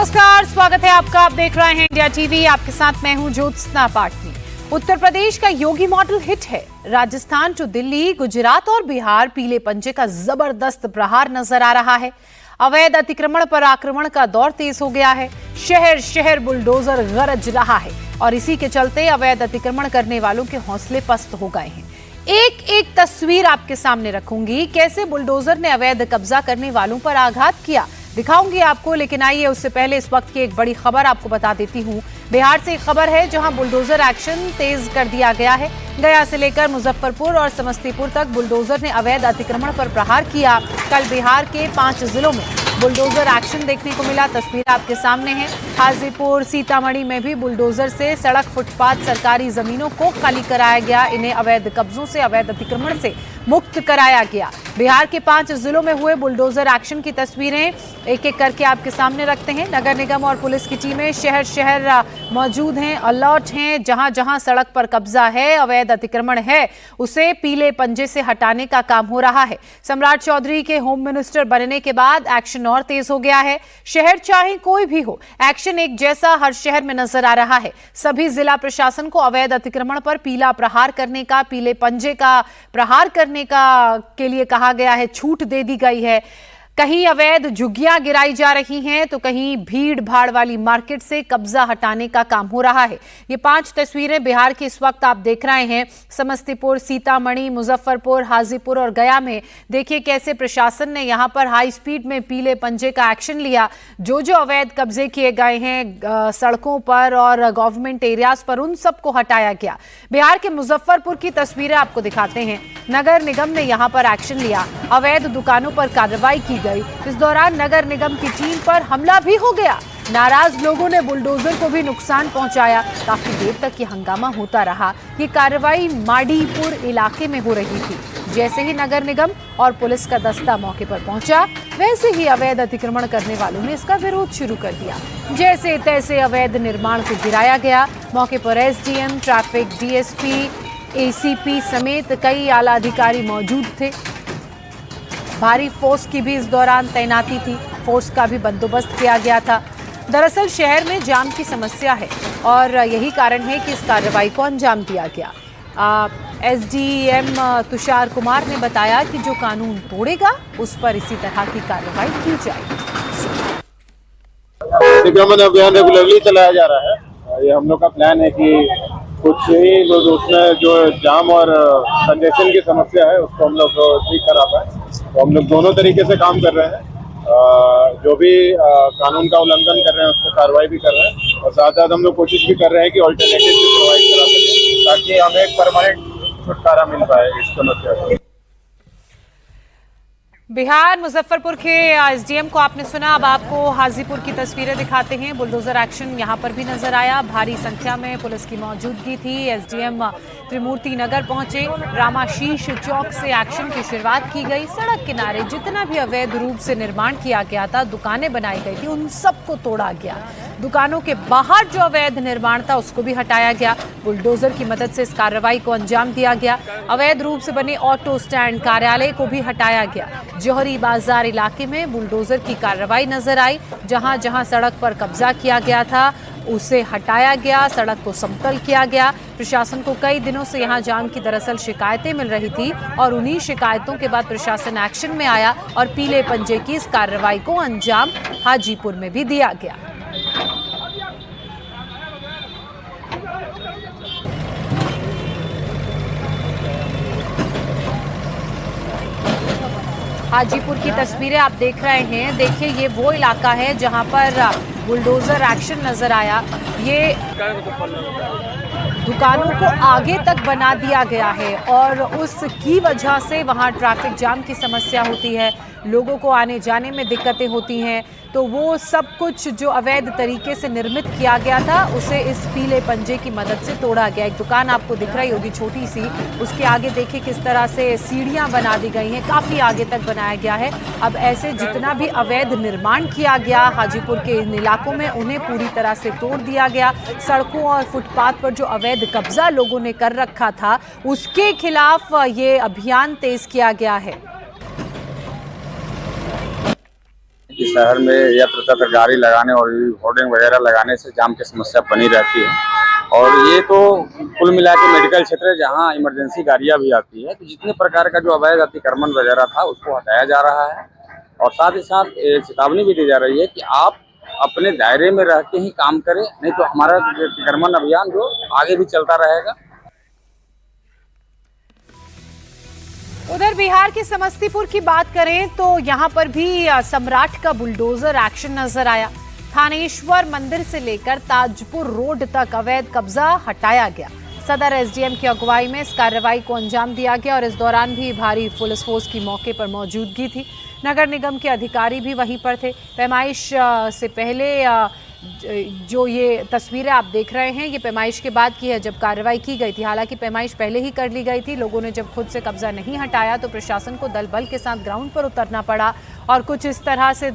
नमस्कार, स्वागत है आपका। आप देख रहे हैं इंडिया टीवी। आपके साथ मैं हूं ज्योत्सना पाटनी। उत्तर प्रदेश का योगी मॉडल हिट है। राजस्थान टू दिल्ली, गुजरात और बिहार पीले पंजे का जबरदस्त प्रहार नजर आ रहा है। अवैध अतिक्रमण पर आक्रमण का दौर तेज हो गया है। शहर शहर बुलडोजर गरज रहा है और इसी के चलते अवैध अतिक्रमण करने वालों के हौसले पस्त हो गए हैं। एक एक तस्वीर आपके सामने रखूंगी, कैसे बुलडोजर ने अवैध कब्जा करने वालों पर आघात किया दिखाऊंगी आपको। लेकिन आइए उससे पहले इस वक्त की एक बड़ी खबर आपको बता देती हूं। बिहार से एक खबर है जहां बुलडोजर एक्शन तेज कर दिया गया है। गया से लेकर मुजफ्फरपुर और समस्तीपुर तक बुलडोजर ने अवैध अतिक्रमण पर प्रहार किया। कल बिहार के 5 जिलों में बुलडोजर एक्शन देखने को मिला। तस्वीर आपके सामने है। हाजीपुर, सीतामढ़ी में भी बुलडोजर से सड़क, फुटपाथ, सरकारी जमीनों को खाली कराया गया। इन्हें अवैध कब्जों से, अवैध अतिक्रमण से मुक्त कराया गया। बिहार के 5 जिलों में हुए बुलडोजर एक्शन की तस्वीरें एक एक करके आपके सामने रखते हैं। नगर निगम और पुलिस की टीमें शहर शहर मौजूद हैं, अलर्ट हैं। जहां जहां सड़क पर कब्जा है, अवैध अतिक्रमण है, उसे पीले पंजे से हटाने का काम हो रहा है। सम्राट चौधरी के होम मिनिस्टर बनने के बाद एक्शन और तेज हो गया है। शहर चाहे कोई भी हो, एक्शन एक जैसा हर शहर में नजर आ रहा है। सभी जिला प्रशासन को अवैध अतिक्रमण पर पीला प्रहार करने का, पीले पंजे का प्रहार करने का के लिए कहा गया है। छूट दे दी गई है। कहीं अवैध झुग्गियां गिराई जा रही हैं तो कहीं भीड़ भाड़ वाली मार्केट से कब्जा हटाने का काम हो रहा है। ये 5 तस्वीरें बिहार की इस वक्त आप देख रहे हैं। समस्तीपुर, सीतामढ़ी, मुजफ्फरपुर, हाजीपुर और गया में देखिए कैसे प्रशासन ने यहां पर हाई स्पीड में पीले पंजे का एक्शन लिया। जो जो अवैध कब्जे किए गए हैं सड़कों पर और गवर्नमेंट एरियाज पर, उन सबको हटाया गया। बिहार के मुजफ्फरपुर की तस्वीरें आपको दिखाते हैं। नगर निगम ने यहां पर एक्शन लिया। अवैध दुकानों पर कार्रवाई की गई। इस दौरान नगर निगम की टीम पर हमला भी हो गया। नाराज लोगों ने बुलडोजर को भी नुकसान पहुंचाया। काफी देर तक ये हंगामा होता रहा। ये कार्रवाई माडीपुर इलाके में हो रही थी। जैसे ही नगर निगम और पुलिस का दस्ता मौके पर पहुंचा, वैसे ही अवैध अतिक्रमण करने वालों ने इसका विरोध शुरू कर दिया। जैसे तैसे अवैध निर्माण को गिराया गया। मौके पर एसडीएम, ट्रैफिक, डीएसपी, एसीपी समेत कई आला अधिकारी मौजूद थे। भारी फोर्स की भी इस दौरान तैनाती थी। फोर्स का भी बंदोबस्त किया गया था। दरअसल शहर में जाम की समस्या है और यही कारण है कि इस कार्रवाई को अंजाम दिया गया। एसडीएम तुषार कुमार ने बताया कि जो कानून तोड़ेगा उस पर इसी तरह की कार्रवाई की जाएगी। अतिक्रमण अभियान रेगुलरली चलाया जा रहा है। ये हम लोग का प्लान है कि कुछ ही उसमें जो जाम और कंजेशन की समस्या है उसको हम लोग ठीक करा पाए। तो हम लोग दोनों तरीके से काम कर रहे हैं। जो भी कानून का उल्लंघन कर रहे हैं उस पर कार्रवाई भी कर रहे हैं और साथ साथ हम लोग कोशिश भी कर रहे हैं कि ऑल्टरनेटिव भी प्रोवाइड करा सकें ताकि हमें एक परमानेंट छुटकारा मिल पाए इस समस्या से। बिहार मुजफ्फरपुर के एसडीएम को आपने सुना। अब आपको हाजीपुर की तस्वीरें दिखाते हैं। बुलडोजर एक्शन यहां पर भी नजर आया। भारी संख्या में पुलिस की मौजूदगी थी। एसडीएम त्रिमूर्ति नगर पहुंचे। रामाशीष चौक से एक्शन की शुरुआत की गई। सड़क किनारे जितना भी अवैध रूप से निर्माण किया गया था, दुकानें बनाई गई थी, उन सबको तोड़ा गया। दुकानों के बाहर जो अवैध निर्माण था उसको भी हटाया गया। बुलडोजर की मदद से इस कार्रवाई को अंजाम दिया गया। अवैध रूप से बने ऑटो स्टैंड, कार्यालय को भी हटाया गया। जौहरी बाजार इलाके में बुलडोजर की कार्रवाई नजर आई। जहां जहां सड़क पर कब्जा किया गया था उसे हटाया गया, सड़क को समतल किया गया। प्रशासन को कई दिनों से यहां जाम की दरअसल शिकायतें मिल रही थी और उन्हीं शिकायतों के बाद प्रशासन एक्शन में आया और पीले पंजे की इस कार्रवाई को अंजाम हाजीपुर में भी दिया गया। हाजीपुर की तस्वीरें आप देख रहे हैं। देखिए ये वो इलाका है जहां पर बुलडोजर एक्शन नजर आया। ये दुकानों को आगे तक बना दिया गया है और उसकी वजह से वहां ट्रैफिक जाम की समस्या होती है। लोगों को आने जाने में दिक्कतें होती हैं। तो वो सब कुछ जो अवैध तरीके से निर्मित किया गया था उसे इस पीले पंजे की मदद से तोड़ा गया। एक दुकान आपको दिख रही होगी छोटी सी, उसके आगे देखिए किस तरह से सीढ़ियां बना दी गई हैं, काफी आगे तक बनाया गया है। अब ऐसे जितना भी अवैध निर्माण किया गया हाजीपुर के इन इलाकों में, उन्हें पूरी तरह से तोड़ दिया गया। सड़कों और फुटपाथ पर जो अवैध कब्जा लोगों ने कर रखा था उसके खिलाफ ये अभियान तेज किया गया है। कि शहर में यत्र तत्र गाड़ी लगाने और होर्डिंग वगैरह लगाने से जाम की समस्या बनी रहती है। और ये तो कुल मिला के मेडिकल क्षेत्र है जहाँ इमरजेंसी गाड़ियाँ भी आती है, तो जितने प्रकार का जो अवैध अतिक्रमण वगैरह था उसको हटाया जा रहा है। और साथ ही साथ चेतावनी भी दी जा रही है कि आप अपने दायरे में रह के ही काम करें, नहीं तो हमारा अतिक्रमण अभियान जो आगे भी चलता रहेगा। उधर बिहार के समस्तीपुर की बात करें तो यहां पर भी सम्राट का बुलडोजर एक्शन नजर आया। थानेश्वर मंदिर से लेकर ताजपुर रोड तक अवैध कब्जा हटाया गया। सदर एसडीएम की अगुवाई में इस कार्रवाई को अंजाम दिया गया और इस दौरान भी भारी पुलिस फोर्स की मौके पर मौजूदगी थी। नगर निगम के अधिकारी भी वहीं पर थे। पैमाइश से पहले जो ये तस्वीरें आप देख रहे हैं, ये पैमाइश के बाद की है जब कार्रवाई की गई थी। हालांकि पैमाइश पहले ही कर ली गई थी। लोगों ने जब खुद से कब्जा नहीं हटाया तो प्रशासन को दल बल के साथ ग्राउंड पर उतरना पड़ा और कुछ इस तरह से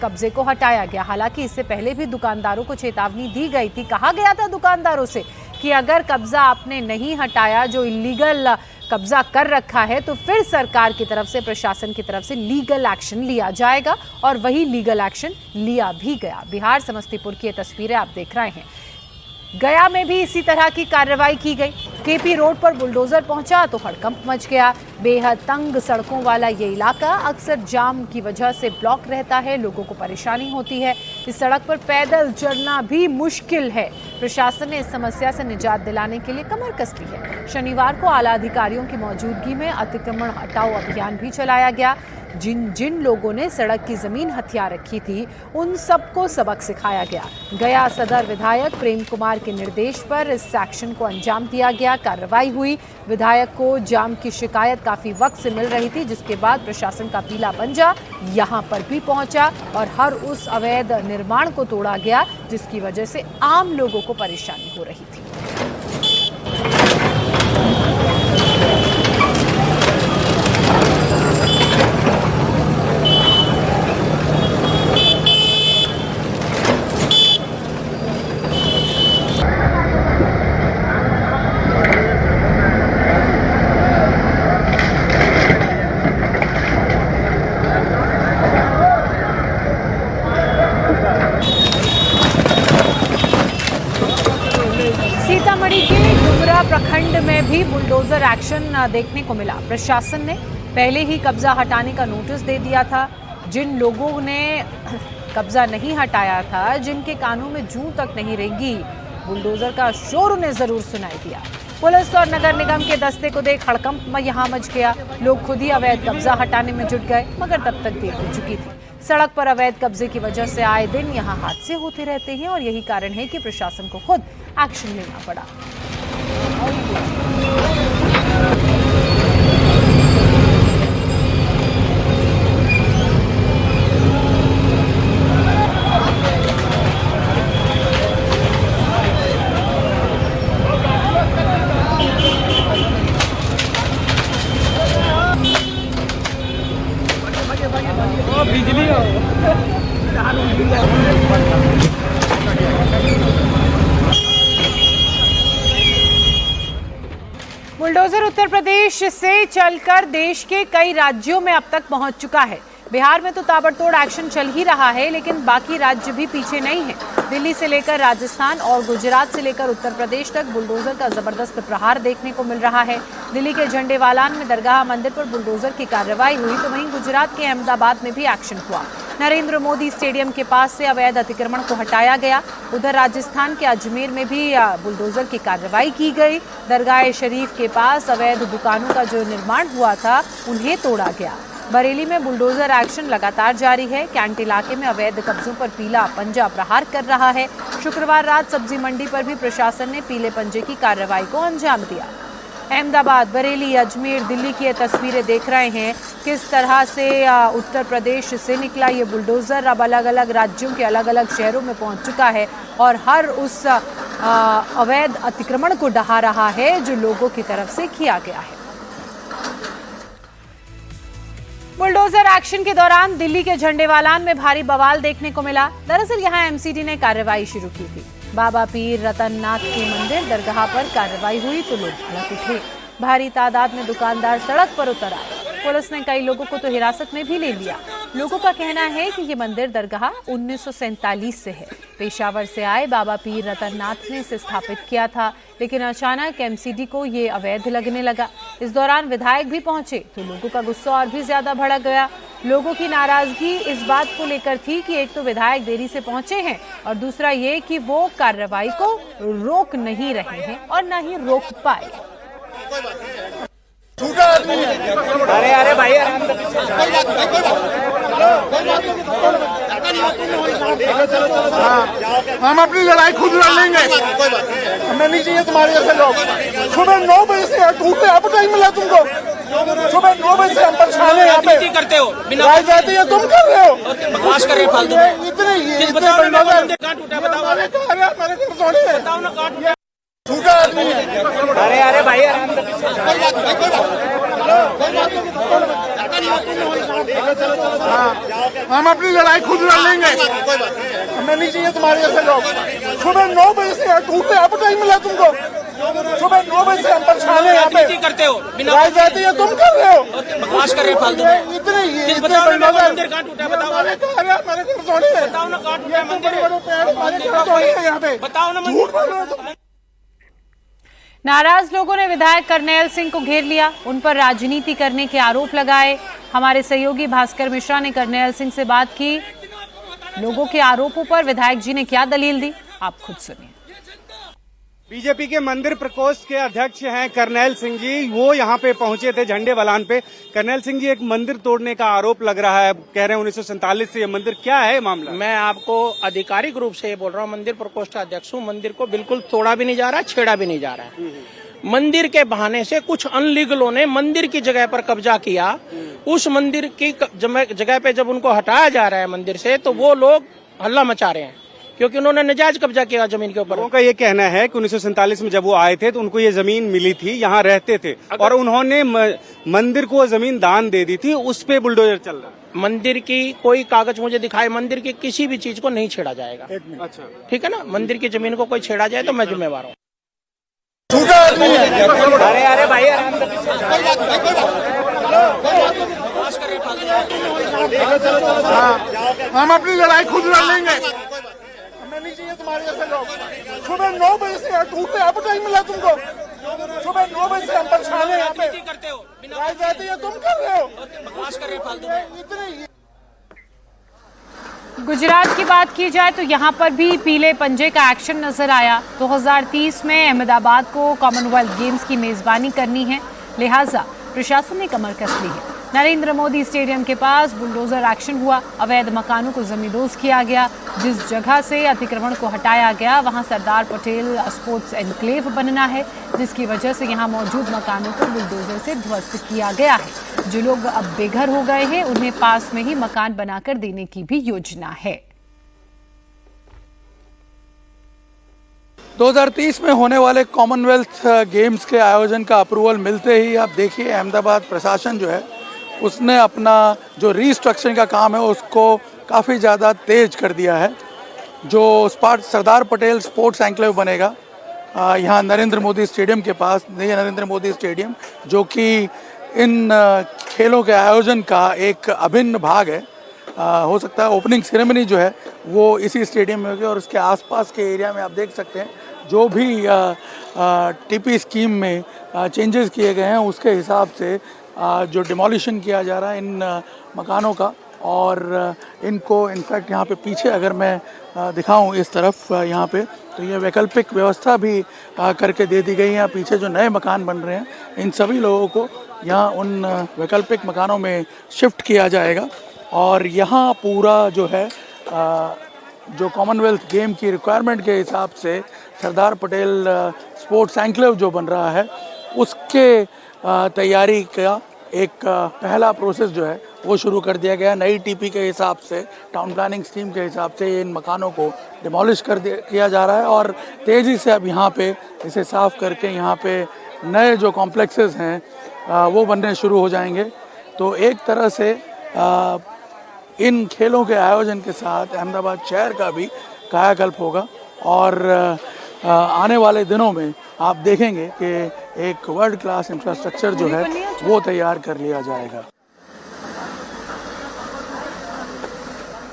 कब्जे को हटाया गया। हालांकि इससे पहले भी दुकानदारों को चेतावनी दी गई थी। कहा गया था दुकानदारों से कि अगर कब्जा आपने नहीं हटाया, जो इलीगल कब्जा कर रखा है, तो फिर सरकार की तरफ से, प्रशासन की तरफ से लीगल एक्शन लिया जाएगा और वही लीगल एक्शन लिया भी गया। बिहार समस्तीपुर की ये तस्वीरें आप देख रहे हैं। गया में भी इसी तरह की कार्रवाई की गई। केपी रोड पर बुलडोजर पहुंचा तो हड़कंप मच गया। बेहद तंग सड़कों वाला ये इलाका अक्सर जाम की वजह से ब्लॉक रहता है, लोगों को परेशानी होती है। इस सड़क पर पैदल चलना भी मुश्किल है। प्रशासन ने इस समस्या से निजात दिलाने के लिए कमर कस ली है। शनिवार को आला अधिकारियों की मौजूदगी में अतिक्रमण हटाओ अभियान भी चलाया गया। जिन लोगों ने सड़क की जमीन हथिया रखी थी उन सबको सबक सिखाया गया। गया सदर विधायक प्रेम कुमार के निर्देश पर इस एक्शन को अंजाम दिया गया। कार्रवाई हुई। विधायक को जाम की शिकायत काफी वक्त से मिल रही थी, जिसके बाद प्रशासन का पीला पंजा यहां पर भी पहुंचा और हर उस अवैध निर्माण को तोड़ा गया जिसकी वजह से आम लोगों को परेशानी हो रही थी। सीतामढ़ी के डुमरा प्रखंड में भी बुलडोजर एक्शन देखने को मिला। प्रशासन ने पहले ही कब्जा हटाने का नोटिस दे दिया था। जिन लोगों ने कब्जा नहीं हटाया था, जिनके कानों में जूं तक नहीं रेंगी, बुलडोजर का शोर उन्हें जरूर सुनाई दिया। पुलिस और नगर निगम के दस्ते को देख हड़कंप यहां मच गया। लोग खुद ही अवैध कब्जा हटाने में जुट गए, मगर तब तक देर हो चुकी थी। सड़क पर अवैध कब्जे की वजह से आए दिन यहां हादसे होते रहते हैं और यही कारण है कि प्रशासन को खुद एक्शन लेना पड़ा। बुलडोजर उत्तर प्रदेश से चलकर देश के कई राज्यों में अब तक पहुंच चुका है। बिहार में तो ताबड़तोड़ एक्शन चल ही रहा है, लेकिन बाकी राज्य भी पीछे नहीं है। दिल्ली से लेकर राजस्थान और गुजरात से लेकर उत्तर प्रदेश तक बुलडोजर का जबरदस्त प्रहार देखने को मिल रहा है। दिल्ली के झंडेवालान में दरगाह मंदिर पर बुलडोजर की कार्रवाई हुई, तो वहीं गुजरात के अहमदाबाद में भी एक्शन हुआ। नरेंद्र मोदी स्टेडियम के पास से अवैध अतिक्रमण को हटाया गया। उधर राजस्थान के अजमेर में भी बुलडोजर की कार्रवाई की गई। दरगाह शरीफ के पास अवैध दुकानों का जो निर्माण हुआ था उन्हें तोड़ा गया। बरेली में बुलडोजर एक्शन लगातार जारी है। कैंट इलाके में अवैध कब्जों पर पीला पंजा प्रहार कर रहा है। शुक्रवार रात सब्जी मंडी पर भी प्रशासन ने पीले पंजे की कार्रवाई को अंजाम दिया। अहमदाबाद, बरेली, अजमेर, दिल्ली की ये तस्वीरें देख रहे हैं किस तरह से उत्तर प्रदेश से निकला ये बुलडोजर अब अलग अलग राज्यों के अलग अलग शहरों में पहुंच चुका है और हर उस अवैध अतिक्रमण को ढहा रहा है जो लोगों की तरफ से किया गया है। बुलडोजर एक्शन के दौरान दिल्ली के झंडेवालान में भारी बवाल देखने को मिला। दरअसल यहां एमसीडी ने कार्रवाई शुरू की थी। बाबा पीर रतननाथ के मंदिर दरगाह पर कार्रवाई हुई तो लोग भड़क उठे। भारी तादाद में दुकानदार सड़क पर उतर आए। पुलिस ने कई लोगों को तो हिरासत में भी ले लिया। लोगों का कहना है कि ये मंदिर दरगाह 1947 से है। पेशावर से आए बाबा पीर रतननाथ ने इसे स्थापित किया था, लेकिन अचानक एमसीडी को ये अवैध लगने लगा। इस दौरान विधायक भी पहुंचे तो लोगों का गुस्सा और भी ज्यादा भड़क गया। लोगों की नाराजगी इस बात को लेकर थी कि एक तो विधायक देरी से पहुंचे हैं और दूसरा ये कि वो कार्रवाई को रोक नहीं रहे हैं और न ही रोक पाए। अरे अरे भाई आराम से हम अपनी लड़ाई खुद लड़ लेंगे। हमें नहीं चाहिए तुम्हारे जैसे लोग। सुबह 9 बजे से टूटने आप टाइम मिला तुमको। सुबह 9 बजे से हम परेशान हैं यहाँ पे करते हो बिना जाती है तुम कर रहे हो बकवास कर रहे फालतू में। इतने बताओ ना कहाँ टूटा बताओ मेरे घर थोड़ी है। बताओ ना कहाँ टूटा। टूटा आदमी है। अरे अरे भाई आराम से हम अपनी लड़ाई खुद लड़ लेंगे। हमें नहीं चाहिए तुम्हारे जैसे लोग। सुबह 9 बजे से टूटने आप टाइम मिला तुमको। सुबह 9 बजे से हम परेशान हैं यहाँ पे करते हो बिना जाती है तुम कर रहे हो बकवास कर रहे फालतू में। इतने बताओ ना मंदिर कहाँ टूटा बताओ मेरे घर थोड़ी है। बताओ ना कहाँ टूटा मंदिर यहाँ पे बताओ ना मंदिर। नाराज लोगों ने विधायक करनैल सिंह को घेर लिया, उन पर राजनीति करने के आरोप लगाए। हमारे सहयोगी भास्कर मिश्रा ने करनैल सिंह से बात की। लोगों के आरोपों पर विधायक जी ने क्या दलील दी, आप खुद सुनिए। बीजेपी के मंदिर प्रकोष्ठ के अध्यक्ष हैं करनैल सिंह जी, वो यहाँ पे पहुंचे थे झंडे वलान पे। करनैल सिंह जी, एक मंदिर तोड़ने का आरोप लग रहा है, कह रहे हैं 1947 से ये मंदिर, क्या है मामला? मैं आपको आधिकारिक रूप से ये बोल रहा हूँ, मंदिर प्रकोष्ठ का अध्यक्ष हूँ। मंदिर को बिल्कुल तोड़ा भी नहीं जा रहा, छेड़ा भी नहीं जा रहा है। मंदिर के बहाने से कुछ अनलीगलों ने मंदिर की जगह पर कब्जा किया। उस मंदिर की जगह पे जब उनको हटाया जा रहा है मंदिर से, तो वो लोग हल्ला मचा रहे हैं क्योंकि उन्होंने नाजायज कब्जा किया जमीन के ऊपर। उनका ये कहना है कि 1947 में जब वो आए थे तो उनको ये जमीन मिली थी, यहाँ रहते थे और उन्होंने मंदिर को जमीन दान दे दी थी, उस पे बुलडोजर चल रहा है। मंदिर की कोई कागज मुझे दिखाए, मंदिर की किसी भी चीज को नहीं छेड़ा जाएगा। अच्छा, ठीक है ना। मंदिर की जमीन को कोई छेड़ा जाए तो मैं जिम्मेवार हूँ। अरे अरे भाई आराम से हम अपनी लड़ाई खुद लड़ लेंगे। हमें नहीं चाहिए तुम्हारे जैसे लोग। सुबह 9 बजे से टूटने आप टाइम मिला तुमको। सुबह 9 बजे से हम परेशान हैं यहाँ पे करते हो जाती है तुम कर रहे हो बकवास कर रहे फालतू में। इतने गुजरात की बात की जाए तो यहाँ पर भी पीले पंजे का एक्शन नजर आया। 2030 में अहमदाबाद को कॉमनवेल्थ गेम्स की मेजबानी करनी है, लिहाजा प्रशासन ने कमर कस ली है। नरेंद्र मोदी स्टेडियम के पास बुलडोजर एक्शन हुआ, अवैध मकानों को जमींदोज किया गया। जिस जगह से अतिक्रमण को हटाया गया वहां सरदार पटेल स्पोर्ट्स एनक्लेव बनना है, जिसकी वजह से यहां मौजूद मकानों को बुलडोजर से ध्वस्त किया गया है। जो लोग अब बेघर हो गए हैं उन्हें पास में ही मकान बनाकर देने की भी योजना है। 2030 में होने वाले कॉमनवेल्थ गेम्स के आयोजन का अप्रूवल मिलते ही आप देखिए अहमदाबाद प्रशासन जो है उसने अपना जो रीस्ट्रक्चरिंग का काम है उसको काफ़ी ज़्यादा तेज कर दिया है। जो सरदार पटेल स्पोर्ट्स एनक्लेव बनेगा यहाँ नरेंद्र मोदी स्टेडियम के पास, नरेंद्र मोदी स्टेडियम जो कि इन खेलों के आयोजन का एक अभिन्न भाग है। हो सकता है ओपनिंग सेरेमनी जो है वो इसी स्टेडियम में होगी और उसके आसपास के एरिया में आप देख सकते हैं जो भी टीपी स्कीम में चेंजेस किए गए हैं उसके हिसाब से जो डिमोलिशन किया जा रहा है इन मकानों का। और इनको इनफैक्ट यहाँ पे पीछे अगर मैं दिखाऊं इस तरफ यहाँ पे तो ये वैकल्पिक व्यवस्था भी करके दे दी गई है। पीछे जो नए मकान बन रहे हैं इन सभी लोगों को यहाँ उन वैकल्पिक मकानों में शिफ्ट किया जाएगा। और यहाँ पूरा जो है जो कॉमनवेल्थ गेम की रिक्वायरमेंट के हिसाब से सरदार पटेल स्पोर्ट्स एनक्लेव जो बन रहा है उसके तैयारी का एक पहला प्रोसेस जो है वो शुरू कर दिया गया। नई टीपी के हिसाब से, टाउन प्लानिंग स्कीम के हिसाब से इन मकानों को डिमोलिश किया जा रहा है और तेज़ी से अब यहाँ पे इसे साफ़ करके यहाँ पे नए जो कॉम्प्लेक्सेस हैं वो बनने शुरू हो जाएंगे। तो एक तरह से इन खेलों के आयोजन के साथ अहमदाबाद शहर का भी कायाकल्प होगा और आने वाले दिनों में आप देखेंगे कि एक वर्ल्ड क्लास इंफ्रास्ट्रक्चर जो है वो तैयार कर लिया जाएगा।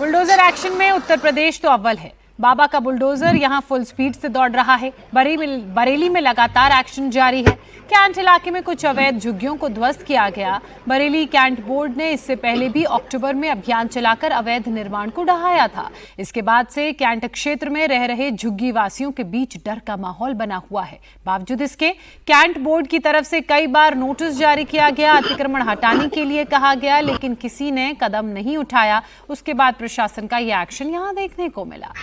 बुलडोजर एक्शन में उत्तर प्रदेश तो अव्वल है। बाबा का बुलडोजर यहां फुल स्पीड से दौड़ रहा है। बरेली में लगातार एक्शन जारी है। कैंट इलाके में कुछ अवैध झुग्गियों को ध्वस्त किया गया। बरेली कैंट बोर्ड ने इससे पहले भी अक्टूबर में अभियान चलाकर अवैध निर्माण को ढहाया था। इसके बाद से कैंट क्षेत्र में रह रहे झुग्गी वासियों के बीच डर का माहौल बना हुआ है। बावजूद इसके कैंट बोर्ड की तरफ से कई बार नोटिस जारी किया गया, अतिक्रमण हटाने के लिए कहा गया, लेकिन किसी ने कदम नहीं उठाया। उसके बाद प्रशासन का यह एक्शन यहां देखने को मिला।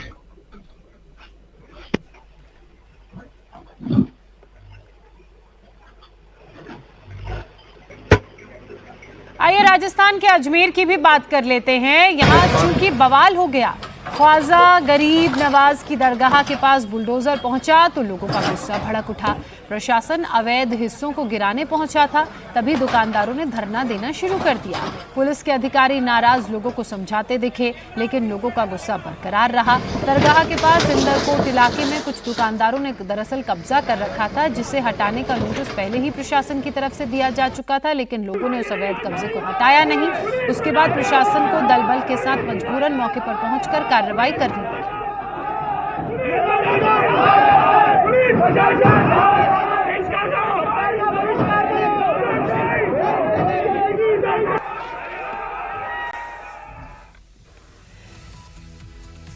आइए राजस्थान के अजमेर की भी बात कर लेते हैं। यहाँ चूंकि बवाल हो गया, ख्वाजा गरीब नवाज की दरगाह के पास बुलडोजर पहुंचा तो लोगों का गुस्सा भड़क उठा। प्रशासन अवैध हिस्सों को गिराने पहुंचा था, तभी दुकानदारों ने धरना देना शुरू कर दिया। पुलिस के अधिकारी नाराज लोगों को समझाते दिखे, लेकिन लोगों का गुस्सा बरकरार रहा। दरगाह के पास इंदरकोट इलाके में कुछ दुकानदारों ने दरअसल कब्जा कर रखा था, जिसे हटाने का नोटिस पहले ही प्रशासन की तरफ से दिया जा चुका था, लेकिन लोगों ने उस अवैध कब्जे को हटाया नहीं। उसके बाद प्रशासन को दल बल के साथ मजबूरन मौके पर पहुंचकर कार्रवाई करनी पड़ी।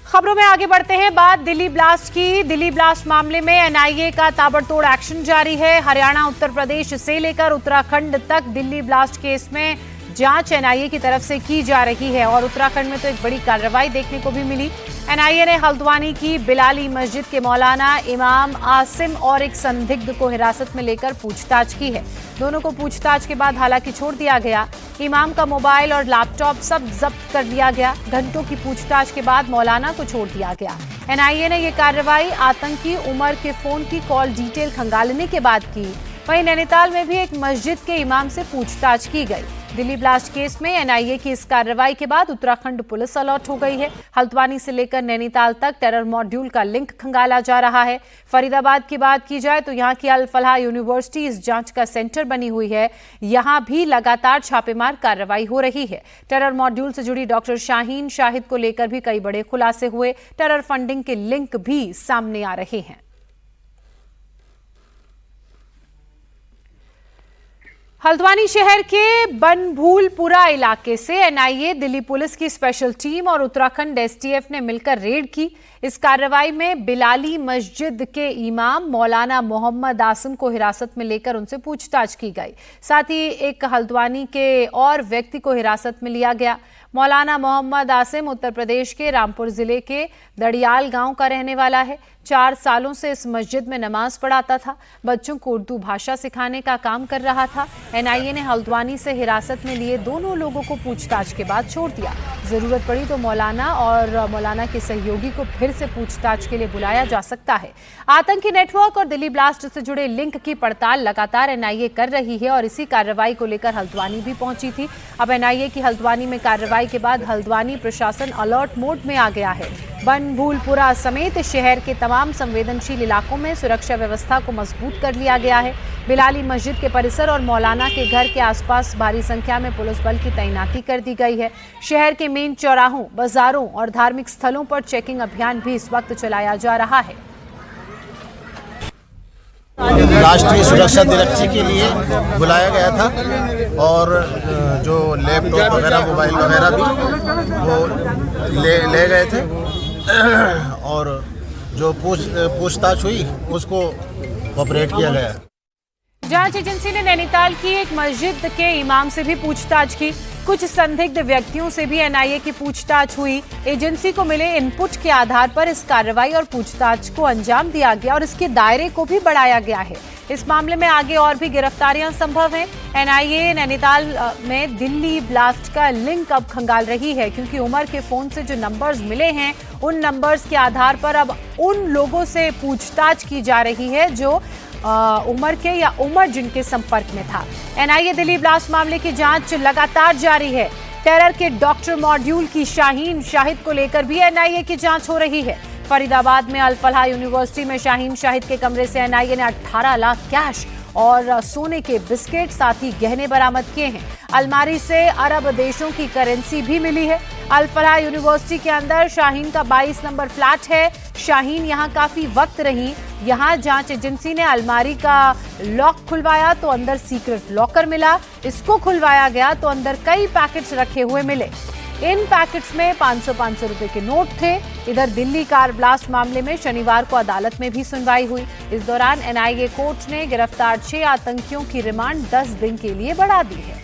खबरों में आगे बढ़ते हैं। बात दिल्ली ब्लास्ट की। दिल्ली ब्लास्ट मामले में एनआईए का ताबड़तोड़ एक्शन जारी है। हरियाणा, उत्तर प्रदेश से लेकर उत्तराखंड तक दिल्ली ब्लास्ट केस में जांच एनआईए की तरफ से की जा रही है और उत्तराखंड में तो एक बड़ी कार्रवाई देखने को भी मिली। एनआईए ने हल्द्वानी की बिलाली मस्जिद के मौलाना इमाम आसिम और एक संदिग्ध को हिरासत में लेकर पूछताछ की है। दोनों को पूछताछ के बाद हालांकि छोड़ दिया गया। इमाम का मोबाइल और लैपटॉप सब जब्त कर लिया गया। घंटों की पूछताछ के बाद मौलाना को छोड़ दिया गया। एनआईए ने यह कार्रवाई आतंकी उमर के फोन की कॉल डिटेल खंगालने के बाद की। वहीं नैनीताल में भी एक मस्जिद के इमाम से पूछताछ की गई। दिल्ली ब्लास्ट केस में एनआईए की इस कार्रवाई के बाद उत्तराखंड पुलिस अलर्ट हो गई है। हल्द्वानी से लेकर नैनीताल तक टेरर मॉड्यूल का लिंक खंगाला जा रहा है। फरीदाबाद की बात की जाए तो यहाँ की अल फलाह यूनिवर्सिटी इस जांच का सेंटर बनी हुई है। यहाँ भी लगातार छापेमार कार्रवाई हो रही है। टेरर मॉड्यूल से जुड़ी डॉक्टर शाहीन शाहिद को लेकर भी कई बड़े खुलासे हुए। टेरर फंडिंग के लिंक भी सामने आ रहे हैं। हल्द्वानी शहर के बनभूलपुरा इलाके से एनआईए, दिल्ली पुलिस की स्पेशल टीम और उत्तराखंड एसटीएफ ने मिलकर रेड की। इस कार्रवाई में बिलाली मस्जिद के इमाम मौलाना मोहम्मद आसिम को हिरासत में लेकर उनसे पूछताछ की गई। साथ ही एक हल्द्वानी के और व्यक्ति को हिरासत में लिया गया। मौलाना मोहम्मद आसिम उत्तर प्रदेश के रामपुर जिले के दड़ियाल गांव का रहने वाला है। 4 सालों से इस मस्जिद में नमाज पढ़ाता था। बच्चों को उर्दू भाषा सिखाने का काम कर रहा था। एनआईए ने हल्द्वानी से हिरासत में लिए दोनों लोगों को पूछताछ के बाद छोड़ दिया। जरूरत पड़ी तो मौलाना और मौलाना के सहयोगी को फिर से पूछताछ के लिए बुलाया जा सकता है। आतंकी नेटवर्क और दिल्ली ब्लास्ट से जुड़े लिंक की पड़ताल लगातार एनआईए कर रही है और इसी कार्रवाई को लेकर हल्द्वानी भी पहुंची थी। अब एनआईए की हल्द्वानी में कार्रवाई के बाद हल्द्वानी प्रशासन अलर्ट मोड में आ गया है। बनभूलपुरा समेत शहर के तमाम संवेदनशील इलाकों में सुरक्षा व्यवस्था को मजबूत कर लिया गया है। बिलाली मस्जिद के परिसर और मौलाना के घर के आसपास भारी संख्या में पुलिस बल की तैनाती कर दी गई है। शहर के मेन चौराहों, बाजारों और धार्मिक स्थलों पर चेकिंग अभियान भी इस वक्त चलाया जा रहा है। राष्ट्रीय सुरक्षा दिवस के लिए बुलाया गया था और जो लैपटॉप वगैरह, मोबाइल वगैरह भी वो ले गए थे और जो पूछताछ हुई उसको ऑपरेट किया गया। जांच एजेंसी ने नैनीताल की एक मस्जिद के इमाम से भी पूछताछ की। कुछ संदिग्ध व्यक्तियों से भी एनआईए की पूछताछ हुई। एजेंसी को मिले इनपुट के आधार पर इस कार्रवाई और पूछताछ को अंजाम दिया गया और इसके दायरे को भी बढ़ाया गया है। इस मामले में आगे और भी गिरफ्तारियां संभव हैं। एनआईए नैनीताल में दिल्ली ब्लास्ट का लिंक अब खंगाल रही है, क्योंकि उमर के फोन से जो नंबर्स मिले हैं उन नंबर्स के आधार पर अब उन लोगों से पूछताछ की जा रही है जो उमर के या उमर जिनके संपर्क में था। एनआईए दिल्ली ब्लास्ट मामले की जांच लगातार जारी है। टेरर के डॉक्टर मॉड्यूल की शाहीन शाहिद को लेकर भी एनआईए की जांच हो रही है। फरीदाबाद में अल फलाह यूनिवर्सिटी में शाहीन शाहिद के कमरे से एनआईए ने 18 लाख कैश और सोने के बिस्किट साथ ही गहने बरामद किए हैं। अलमारी से अरब देशों की करेंसी भी मिली है। अल फलाह यूनिवर्सिटी के अंदर शाहीन का 22 नंबर फ्लैट है। शाहीन यहां काफी वक्त रही। यहां जांच एजेंसी ने अलमारी का लॉक खुलवाया तो अंदर सीक्रेट लॉकर मिला। इसको खुलवाया गया तो अंदर कई पैकेट्स रखे हुए मिले। इन पैकेट्स में 500 रुपए के नोट थे। इधर दिल्ली कार ब्लास्ट मामले में शनिवार को अदालत में भी सुनवाई हुई। इस दौरान एनआईए कोर्ट ने गिरफ्तार 6 आतंकियों की रिमांड 10 दिन के लिए बढ़ा दी है।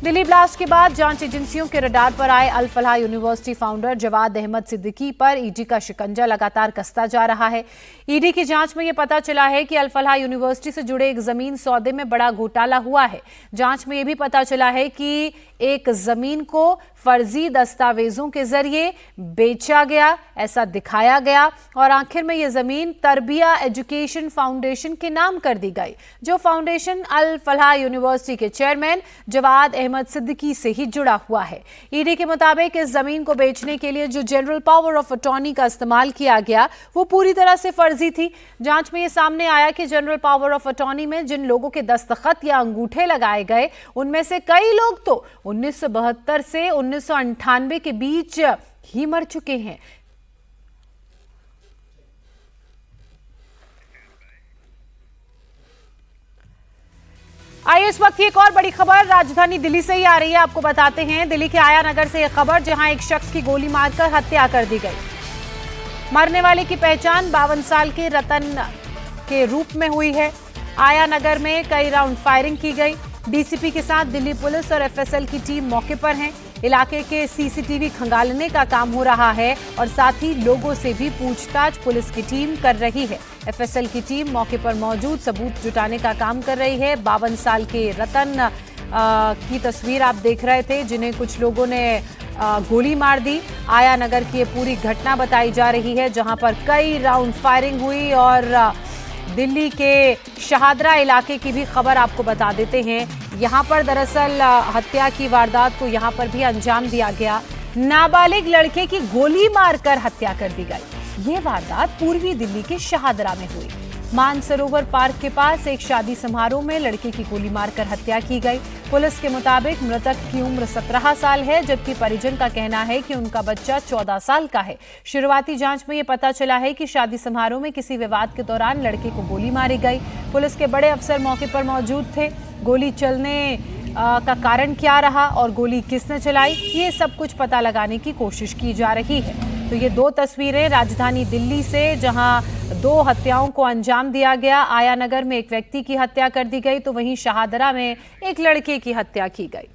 दिल्ली ब्लास्ट के बाद जांच एजेंसियों के रडार पर आए अल फलाह यूनिवर्सिटी फाउंडर जवाद अहमद सिद्दीकी पर ईडी का शिकंजा लगातार कसता जा रहा है। ईडी की जांच में यह पता चला है कि अल फलाह यूनिवर्सिटी से जुड़े एक जमीन सौदे में बड़ा घोटाला हुआ है। जांच में यह भी पता चला है कि एक जमीन को फर्जी दस्तावेजों के जरिए बेचा गया, ऐसा दिखाया गया और आखिर में यह जमीन तरबिया एजुकेशन फाउंडेशन के नाम कर दी गई, जो फाउंडेशन अल फलाह यूनिवर्सिटी के चेयरमैन जवाद अहमद सिद्दीकी से ही जुड़ा हुआ है। ईडी के मुताबिक इस जमीन को बेचने के लिए जो जनरल पावर ऑफ अटॉर्नी का इस्तेमाल किया गया वो पूरी तरह से फर्जी थी। जांच में यह सामने आया कि जनरल पावर ऑफ अटॉर्नी में जिन लोगों के दस्तखत या अंगूठे लगाए गए उनमें से कई लोग तो 1972 से 1998 के बीच ही मर चुके हैं। आइए इस वक्त की एक और बड़ी खबर राजधानी दिल्ली से ही आ रही है, आपको बताते हैं। दिल्ली के आया नगर से यह खबर, जहां एक शख्स की गोली मारकर हत्या कर दी गई। मरने वाले की पहचान 52 साल के रतन के रूप में हुई है। आया नगर में कई राउंड फायरिंग की गई। डीसीपी के साथ दिल्ली पुलिस और एफएसएल की टीम मौके पर है। इलाके के सीसीटीवी खंगालने का काम हो रहा है और साथ ही लोगों से भी पूछताछ पुलिस की टीम कर रही है। एफएसएल की टीम मौके पर मौजूद सबूत जुटाने का काम कर रही है। 52 साल के रतन की तस्वीर आप देख रहे थे, जिन्हें कुछ लोगों ने गोली मार दी। आया नगर की ये पूरी घटना बताई जा रही है, जहां पर कई राउंड फायरिंग हुई। और दिल्ली के शहादरा इलाके की भी खबर आपको बता देते हैं। यहां पर दरअसल हत्या की वारदात को यहां पर भी अंजाम दिया गया। नाबालिग लड़के की गोली मारकर हत्या कर दी गई। ये वारदात पूर्वी दिल्ली के शहादरा में हुई। मानसरोवर पार्क के पास एक शादी समारोह में लड़के की गोली मारकर हत्या की गई। पुलिस के मुताबिक मृतक की उम्र 17 साल है, जबकि परिजन का कहना है कि उनका बच्चा 14 साल का है। शुरुआती जांच में यह पता चला है कि शादी समारोह में किसी विवाद के दौरान लड़के को गोली मारी गई। पुलिस के बड़े अफसर मौके पर मौजूद थे। गोली चलने का कारण क्या रहा और गोली किसने चलाई, ये सब कुछ पता लगाने की कोशिश की जा रही है। तो ये 2 तस्वीरें राजधानी दिल्ली से, जहां 2 हत्याओं को अंजाम दिया गया। आया नगर में एक व्यक्ति की हत्या कर दी गई, तो वहीं शहादरा में एक लड़के की हत्या की गई।